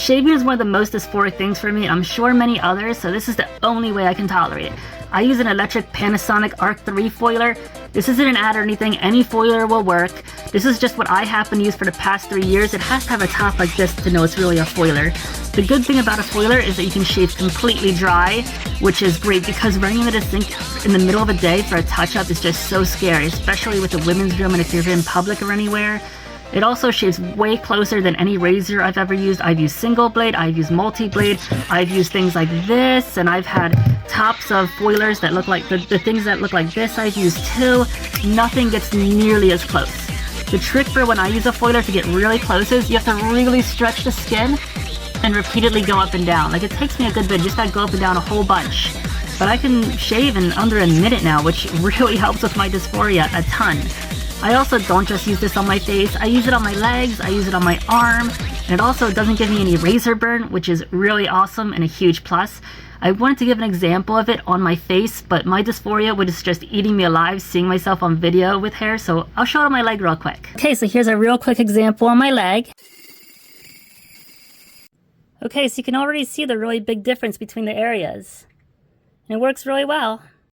Shaving is one of the most dysphoric things for me. I'm sure many others, so this is the only way I can tolerate it. I use an electric Panasonic Arc 3 foiler. This isn't an ad or anything, any foiler will work. This is just what I happen to use for the past 3 years. It has to have a top like this to know it's really a foiler. The good thing about a foiler is that you can shave completely dry, which is great because running into the sink in the middle of a day for a touch-up is just so scary, especially with the women's room and if you're in public or anywhere. It also shaves way closer than any razor I've ever used. I've used single blade, I've used multi-blade, I've used things like this, and I've had tops of foilers that look like the things that look like this I've used too. Nothing gets nearly as close. The trick for when I use a foiler to get really close is you have to really stretch the skin and repeatedly go up and down. Like, it takes me a good bit, just gotta go up and down a whole bunch. But I can shave in under a minute now, which really helps with my dysphoria a ton. I also don't just use this on my face, I use it on my legs, I use it on my arm, and it also doesn't give me any razor burn, which is really awesome and a huge plus. I wanted to give an example of it on my face, but my dysphoria was just eating me alive seeing myself on video with hair, so I'll show it on my leg real quick. Okay, so here's a real quick example on my leg. Okay, so you can already see the really big difference between the areas. And it works really well.